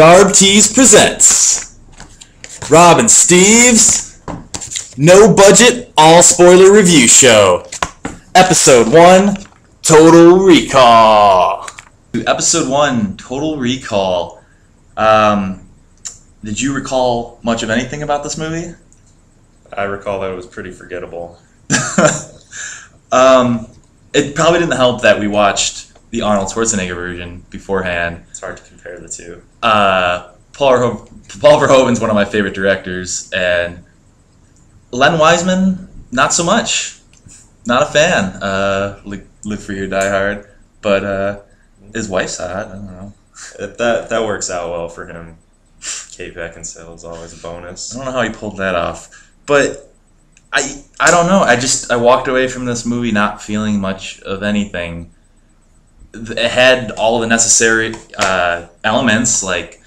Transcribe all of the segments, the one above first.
Darb Tees presents Rob and Steve's No Budget All Spoiler Review Show. Episode 1, Total Recall. Episode 1, Total Recall. Did you recall much of anything about this movie? I recall that it was pretty forgettable. It probably didn't help that we watched the Arnold Schwarzenegger version beforehand. It's hard to compare the two. Paul Verhoeven's one of my favorite directors, and Len Wiseman, not so much. Not a fan. Live Free or Die Hard, but his wife's hot. I don't know. That works out well for him. Kate Beckinsale is always a bonus. I don't know how he pulled that off, but I don't know. I walked away from this movie not feeling much of anything. It had all the necessary elements, like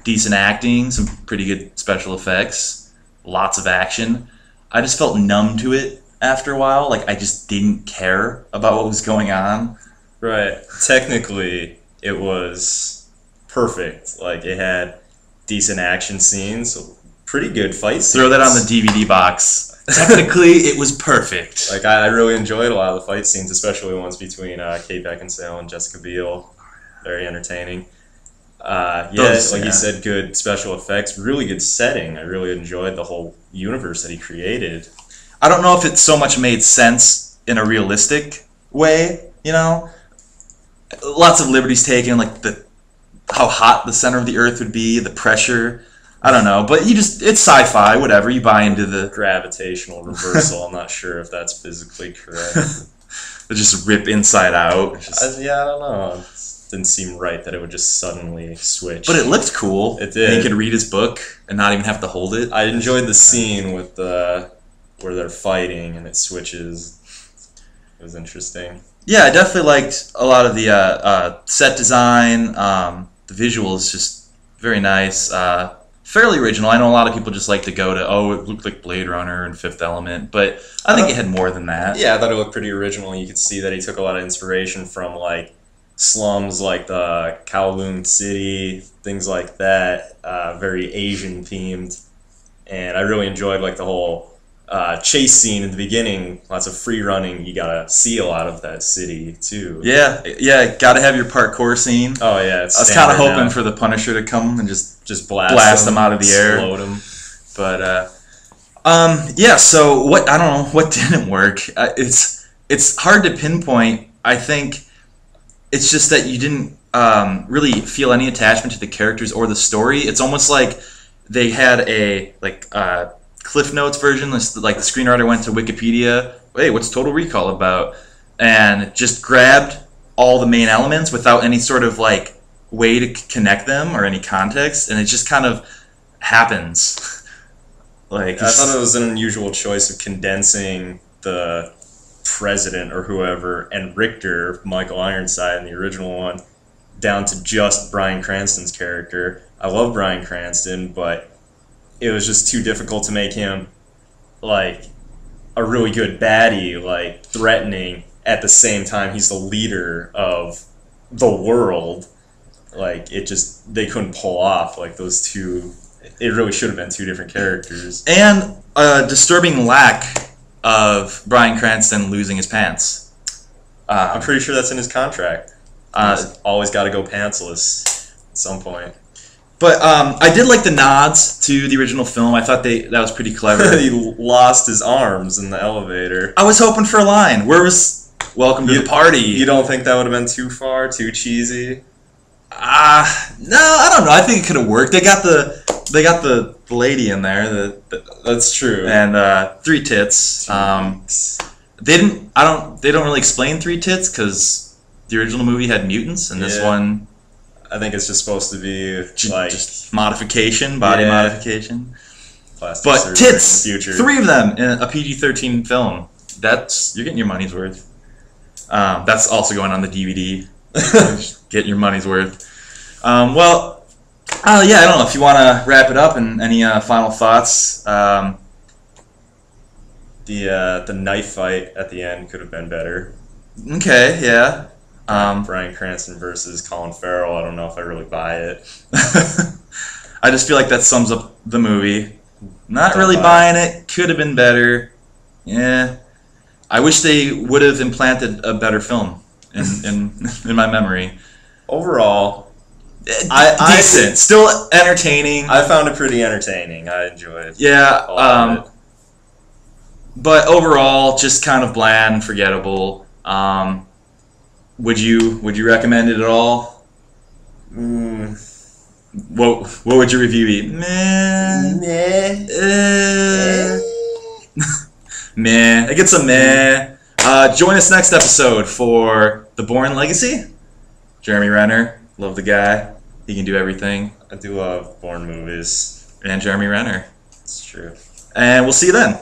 decent acting, some pretty good special effects, lots of action. I just felt numb to it after a while. Like, I just didn't care about what was going on. Right. Technically, it was perfect. Like, it had decent action scenes, pretty good fight scenes. Throw that on the DVD box. Technically, it was perfect. Like, I really enjoyed a lot of the fight scenes, especially the ones between Kate Beckinsale and Jessica Biel. Very entertaining. You said, good special effects, really good setting. I really enjoyed the whole universe that he created. I don't know if it so much made sense in a realistic way, you know? Lots of liberties taken, like how hot the center of the earth would be, the pressure. I don't know, but it's sci-fi, whatever. You buy into the gravitational reversal. I'm not sure if that's physically correct. They just rip inside out. I don't know. It didn't seem right that it would just suddenly switch. But it looked cool. It did. And he could read his book and not even have to hold it. I enjoyed the scene with where they're fighting and it switches. It was interesting. Yeah, I definitely liked a lot of the set design. The visuals, just very nice. Fairly original. I know a lot of people just like to go to, it looked like Blade Runner and Fifth Element, but I think it had more than that. Yeah, I thought it looked pretty original. You could see that he took a lot of inspiration from, like, slums like the Kowloon City, things like that. Very Asian themed. And I really enjoyed, like, the whole chase scene in the beginning. Lots of free running. You gotta see a lot of that city too. Yeah, gotta have your parkour scene. Oh yeah, I was kind of hoping for the Punisher to come and just blast them out of the air, explode them. But yeah. So what? I don't know what didn't work. It's hard to pinpoint. I think it's just that you didn't really feel any attachment to the characters or the story. It's almost like they had a Cliff Notes version, like the screenwriter went to Wikipedia, hey, what's Total Recall about? And just grabbed all the main elements without any sort of like way to connect them or any context, and it just kind of happens. I thought it was an unusual choice of condensing the president or whoever and Richter, Michael Ironside in the original one, down to just Bryan Cranston's character. I love Bryan Cranston, but it was just too difficult to make him, like, a really good baddie, like, threatening. At the same time, he's the leader of the world. Like, they couldn't pull off, like, those two. It really should have been two different characters. And a disturbing lack of Bryan Cranston losing his pants. I'm pretty sure that's in his contract. He's always got to go pantsless at some point. But I did like the nods to the original film. I thought that was pretty clever. He lost his arms in the elevator. I was hoping for a line. Where was "Welcome to the party"? You don't think that would have been too far, too cheesy? No, I don't know. I think it could have worked. They got the lady in there. That's true. And three tits. They don't really explain three tits because the original movie had mutants, and this one. I think it's just supposed to be like just modification, body modification. Plastic but tits, in the future. 3 of them in a PG-13 film. You're getting your money's worth. That's also going on the DVD. Get your money's worth. I don't know if you want to wrap it up and any final thoughts. The knife fight at the end could have been better. Okay, yeah. Bryan Cranston versus Colin Farrell. I don't know if I really buy it. I just feel like that sums up the movie. Not Don't really buy buying it. Could have been better. Yeah. I wish they would have implanted a better film in my memory. Overall, Decent. Still entertaining. I found it pretty entertaining. I enjoyed Yeah. a lot of it. But overall, just kind of bland, forgettable. Would you recommend it at all? What would your review be? Meh. Meh. It gets a meh. Join us next episode for The Bourne Legacy. Jeremy Renner, love the guy. He can do everything. I do love Bourne movies. And Jeremy Renner. It's true. And we'll see you then.